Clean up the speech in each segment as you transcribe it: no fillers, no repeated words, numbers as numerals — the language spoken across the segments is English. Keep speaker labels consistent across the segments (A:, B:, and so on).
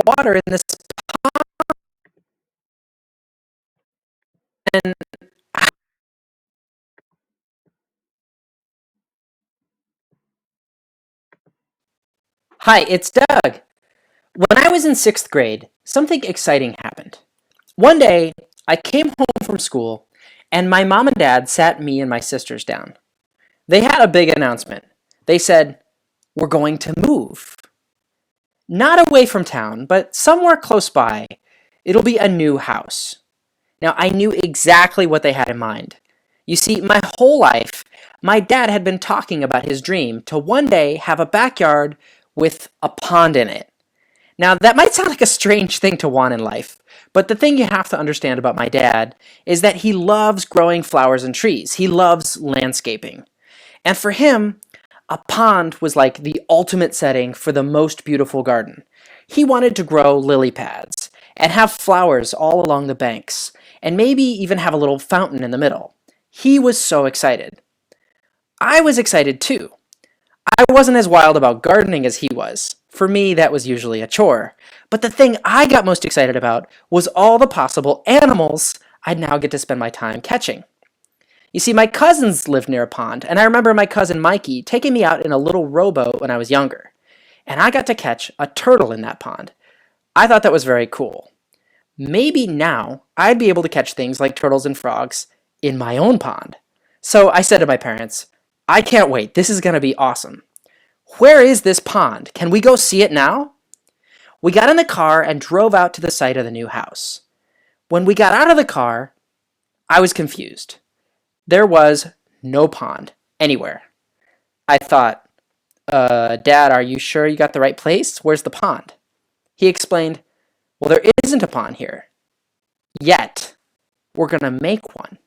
A: water in this pond. Hi, it's Doug. When I was in sixth grade, something exciting happened. One day, I came home from school, and my mom and dad sat me and my sisters down. They had a big announcement. They said, "We're going to move. Not away from town, but somewhere close by. It'll be a new house." Now, I knew exactly what they had in mind. You see, my whole life, my dad had been talking about his dream to one day have a backyard with a pond in it. Now, that might sound like a strange thing to want in life, but the thing you have to understand about my dad is that he loves growing flowers and trees. He loves landscaping. And for him, a pond was like the ultimate setting for the most beautiful garden. He wanted to grow lily pads and have flowers all along the banks, and maybe even have a little fountain in the middle. He was so excited. I was excited too. I wasn't as wild about gardening as he was. For me, that was usually a chore. But the thing I got most excited about was all the possible animals I'd now get to spend my time catching. You see, my cousins lived near a pond, and I remember my cousin Mikey taking me out in a little rowboat when I was younger. And I got to catch a turtle in that pond. I thought that was very cool. Maybe now I'd be able to catch things like turtles and frogs in my own pond. So I said to my parents, "I can't wait. This is going to be awesome. Where is this pond? Can we go see it now?" We got in the car and drove out to the site of the new house. When we got out of the car, I was confused. There was no pond anywhere. I thought, Dad, are you sure you got the right place? Where's the pond?" He explained, "Well, there isn't a pond here. Yet. We're going to make one."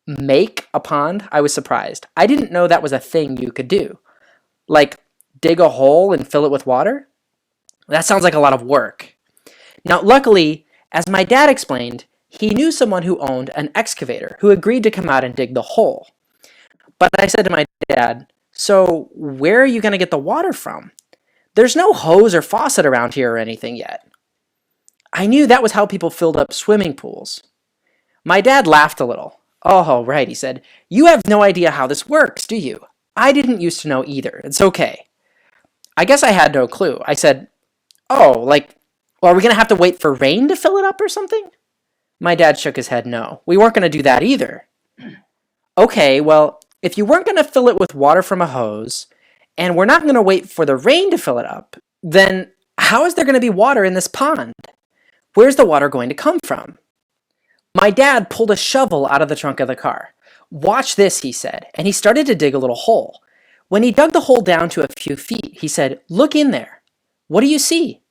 A: Make a pond? I was surprised. I didn't know that was a thing you could do. Like, dig a hole and fill it with water? That sounds like a lot of work. Now, luckily, as my dad explained, he knew someone who owned an excavator who agreed to come out and dig the hole. But I said to my dad, "So, where are you going to get the water from? There's no hose or faucet around here or anything yet." I knew that was how people filled up swimming pools. My dad laughed a little. "Oh, right," he said. "You have no idea how this works, do you? I didn't used to know either. It's okay." I guess I had no clue. I said, "Oh, like, well, are we going to have to wait for rain to fill it up or something?" My dad shook his head no. We weren't going to do that either. "Okay, well, if you weren't going to fill it with water from a hose, and we're not going to wait for the rain to fill it up, then how is there going to be water in this pond? Where's the water going to come from?" My dad pulled a shovel out of the trunk of the car. "Watch this," he said, and he started to dig a little hole. When he dug the hole down to a few feet, he said, "Look in there. What do you see?"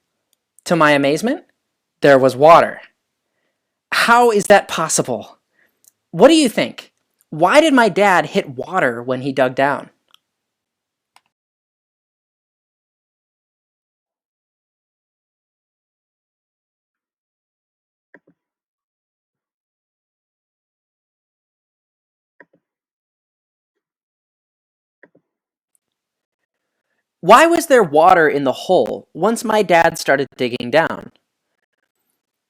A: To my amazement, there was water. How is that possible? What do you think? Why did my dad hit water when he dug down? Why was there water in the hole once my dad started digging down?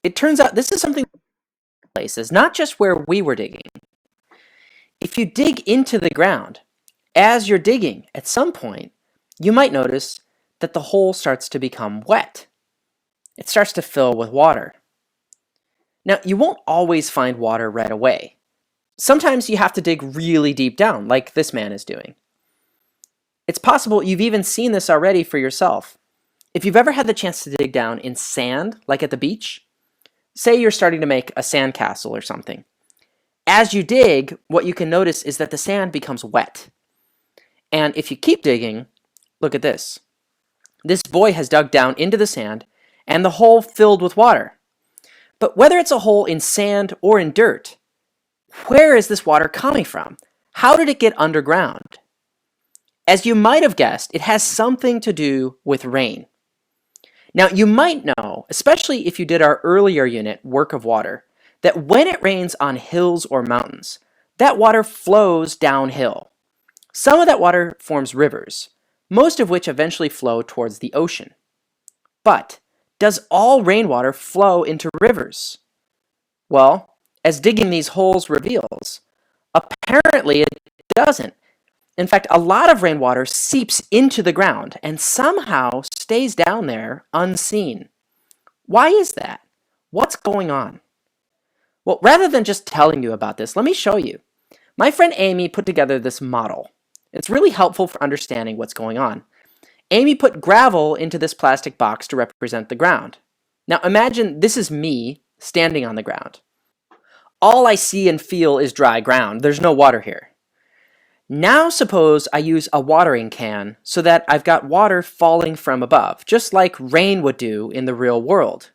A: It turns out this is something places, not just where we were digging. If you dig into the ground, as you're digging, at some point, you might notice that the hole starts to become wet. It starts to fill with water. Now, you won't always find water right away. Sometimes you have to dig really deep down, like this man is doing. It's possible you've even seen this already for yourself. If you've ever had the chance to dig down in sand, like at the beach, say you're starting to make a sandcastle or something. As you dig, what you can notice is that the sand becomes wet. And if you keep digging, look at this. This boy has dug down into the sand, and the hole filled with water. But whether it's a hole in sand or in dirt, where is this water coming from? How did it get underground? As you might have guessed, it has something to do with rain. Now, you might know, especially if you did our earlier unit, Work of Water, that when it rains on hills or mountains, that water flows downhill. Some of that water forms rivers, most of which eventually flow towards the ocean. But Does all rainwater flow into rivers? Well, as digging these holes reveals, apparently it doesn't. In fact, a lot of rainwater seeps into the ground and somehow stays down there unseen. Why is that? What's going on? Well, rather than just telling you about this, let me show you. My friend Amy put together this model. It's really helpful for understanding what's going on. Amy put gravel into this plastic box to represent the ground. Now imagine this is me standing on the ground. All I see and feel is dry ground. There's no water here. Now suppose I use a watering can so that I've got water falling from above, just like rain would do in the real world.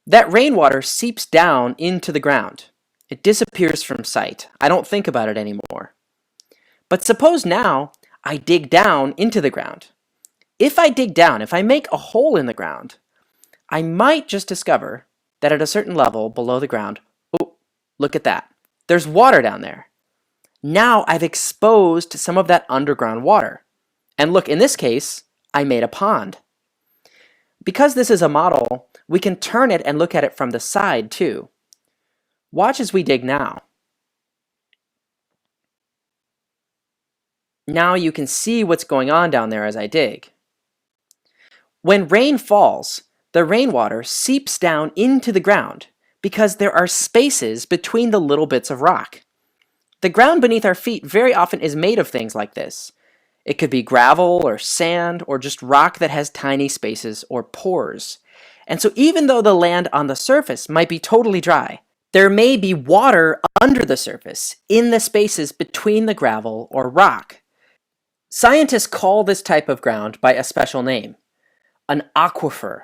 A: That rainwater seeps down into the ground. It disappears from sight. I don't think about it anymore. But suppose now I dig down into the ground. If I dig down, if I make a hole in the ground, I might just discover that at a certain level below the ground, oh, look at that. There's water down there. Now I've exposed some of that underground water. And look, in this case, I made a pond. Because this is a model, we can turn it and look at it from the side too. Watch as we dig now. Now you can see what's going on down there as I dig. When rain falls, the rainwater seeps down into the ground because there are spaces between the little bits of rock. The ground beneath our feet very often is made of things like this. It could be gravel or sand or just rock that has tiny spaces or pores. And so even though the land on the surface might be totally dry, there may be water under the surface in the spaces between the gravel or rock. Scientists call this type of ground by a special name, an aquifer,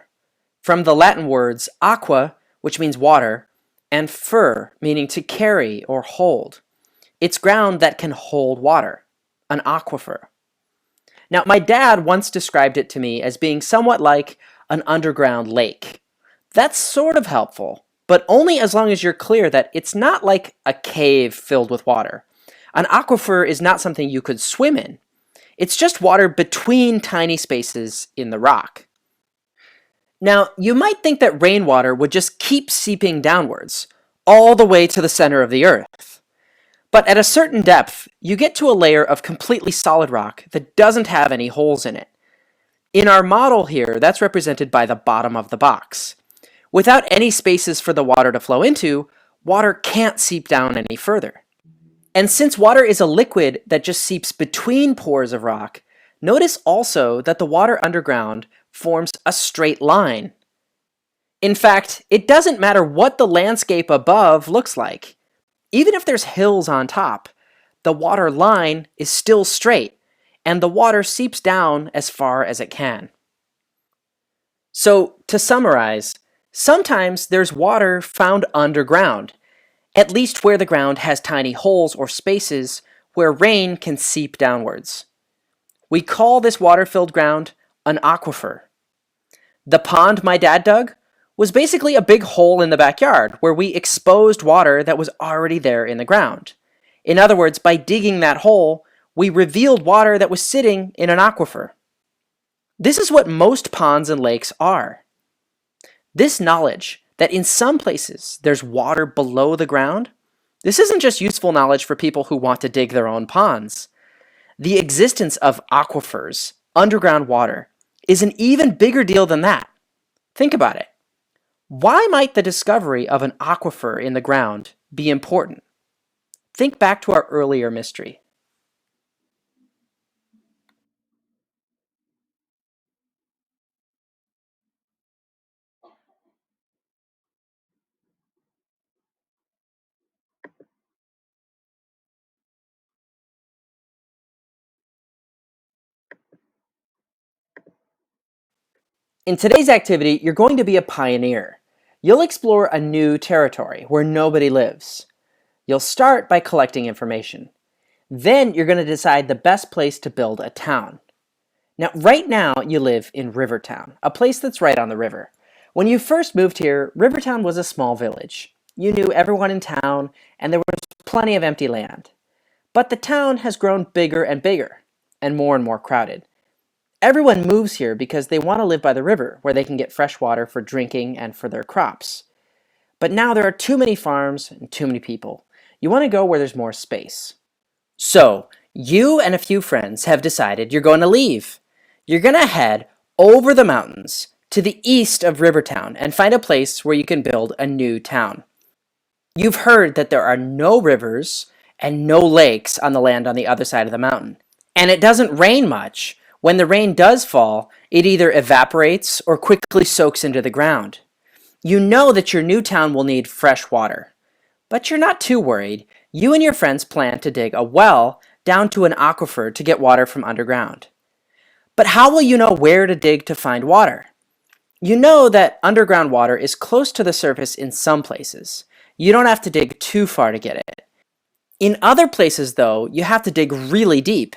A: from the Latin words aqua, which means water, and fer, meaning to carry or hold. It's ground that can hold water, an aquifer. Now, my dad once described it to me as being somewhat like an underground lake. That's sort of helpful, but only as long as you're clear that it's not like a cave filled with water. An aquifer is not something you could swim in. It's just water between tiny spaces in the rock. Now, you might think that rainwater would just keep seeping downwards, all the way to the center of the earth. But at a certain depth, you get to a layer of completely solid rock that doesn't have any holes in it. In our model here, that's represented by the bottom of the box. Without any spaces for the water to flow into, water can't seep down any further. And since water is a liquid that just seeps between pores of rock, notice also that the water underground forms a straight line. In fact, it doesn't matter what the landscape above looks like. Even if there's hills on top, the water line is still straight, and the water seeps down as far as it can. So, to summarize, sometimes there's water found underground, at least where the ground has tiny holes or spaces where rain can seep downwards. We call this water-filled ground an aquifer. The pond my dad dug was basically a big hole in the backyard where we exposed water that was already there in the ground. In other words, by digging that hole, we revealed water that was sitting in an aquifer. This is what most ponds and lakes are. This knowledge that in some places there's water below the ground, this isn't just useful knowledge for people who want to dig their own ponds. The existence of aquifers, underground water, is an even bigger deal than that. Think about it. Why might the discovery of an aquifer in the ground be important? Think back to our earlier mystery. In today's activity, you're going to be a pioneer. You'll explore a new territory where nobody lives. You'll start by collecting information. Then you're going to decide the best place to build a town. Now, right now, you live in Rivertown, a place that's right on the river. When you first moved here, Rivertown was a small village. You knew everyone in town, and there was plenty of empty land. But the town has grown bigger and bigger, and more crowded. Everyone moves here because they want to live by the river, where they can get fresh water for drinking and for their crops. But now there are too many farms and too many people. You want to go where there's more space. So, you and a few friends have decided you're going to leave. You're going to head over the mountains to the east of Rivertown and find a place where you can build a new town. You've heard that there are no rivers and no lakes on the land on the other side of the mountain. And it doesn't rain much. When the rain does fall, it either evaporates or quickly soaks into the ground. You know that your new town will need fresh water. But you're not too worried. You and your friends plan to dig a well down to an aquifer to get water from underground. But how will you know where to dig to find water? You know that underground water is close to the surface in some places. You don't have to dig too far to get it. In other places, though, you have to dig really deep,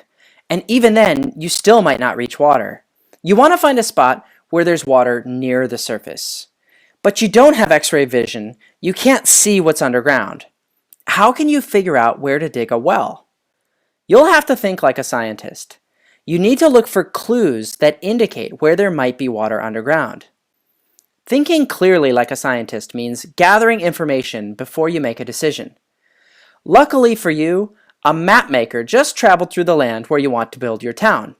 A: and even then, you still might not reach water. You want to find a spot where there's water near the surface. But you don't have X-ray vision. You can't see what's underground. How can you figure out where to dig a well? You'll have to think like a scientist. You need to look for clues that indicate where there might be water underground. Thinking clearly like a scientist means gathering information before you make a decision. Luckily for you, a map maker just traveled through the land where you want to build your town.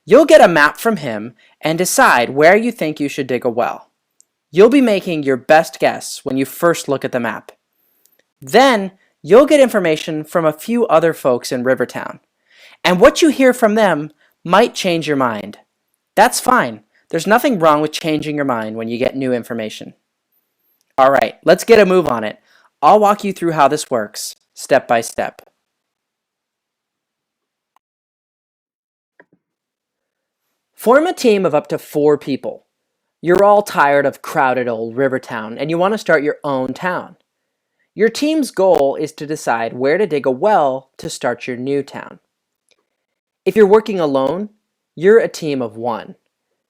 A: You'll get a map from him and decide where you think you should dig a well. You'll be making your best guess when you first look at the map. Then, you'll get information from a few other folks in Rivertown. And what you hear from them might change your mind. That's fine. There's nothing wrong with changing your mind when you get new information. All right, let's get a move on it. I'll walk you through how this works, step by step. Form a team of up to 4 people. You're all tired of crowded old Rivertown, and you want to start your own town. Your team's goal is to decide where to dig a well to start your new town. If you're working alone, you're a team of 1.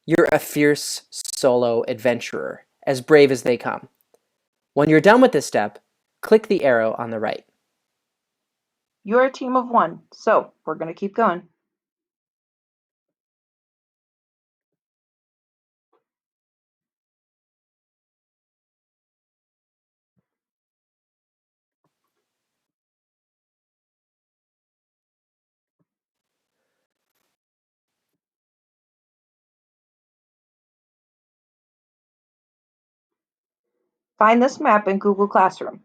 A: You're a fierce solo adventurer, as brave as they come. When you're done with this step, click the arrow on the right.
B: You're a team of 1, so we're going to keep going. Find this map in Google Classroom.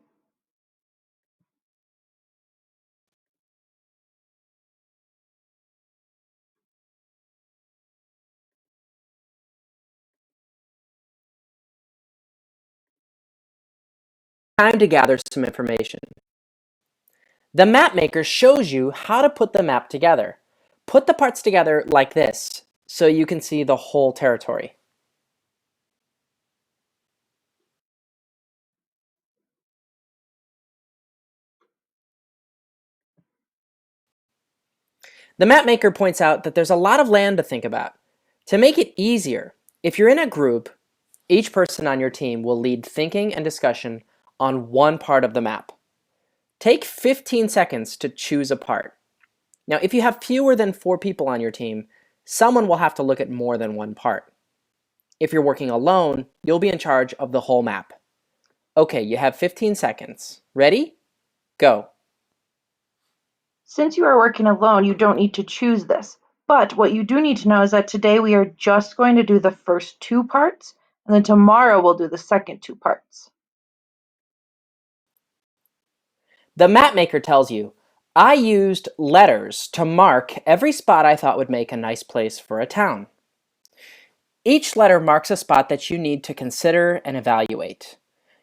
A: Time to gather some information. The map maker shows you how to put the map together. Put the parts together like this, so you can see the whole territory. The map maker points out that there's a lot of land to think about. To make it easier, if you're in a group, each person on your team will lead thinking and discussion on one part of the map. Take 15 seconds to choose a part. Now, if you have fewer than 4 people on your team, someone will have to look at more than one part. If you're working alone, you'll be in charge of the whole map. Okay, you have 15 seconds. Ready? Go.
B: Since you are working alone, you don't need to choose this. But what you do need to know is that today we are just going to do the first 2 parts, and then tomorrow we'll do the second 2 parts.
A: The map maker tells you, I used letters to mark every spot I thought would make a nice place for a town. Each letter marks a spot that you need to consider and evaluate.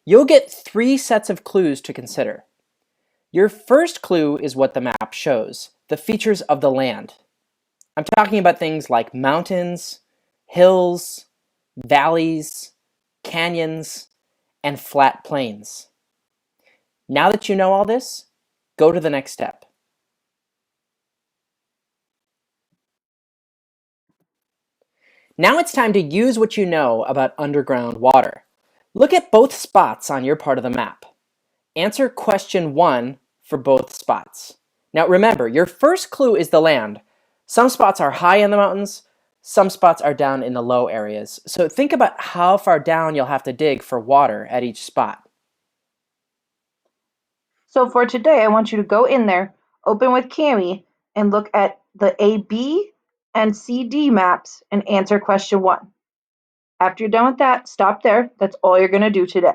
A: You'll get 3 sets of clues to consider. Your first clue is what the map shows, the features of the land. I'm talking about things like mountains, hills, valleys, canyons, and flat plains. Now that you know all this, go to the next step. Now it's time to use what you know about underground water. Look at both spots on your part of the map. Answer question 1 for both spots. Now remember, your first clue is the land. Some spots are high in the mountains, Some spots are down in the low areas, so think about how far down you'll have to dig for water at each spot.
B: So for today, I want you to go in there, open with Cami, and look at the AB and CD maps and answer question 1. After you're done with that, stop there. That's all you're going to do today.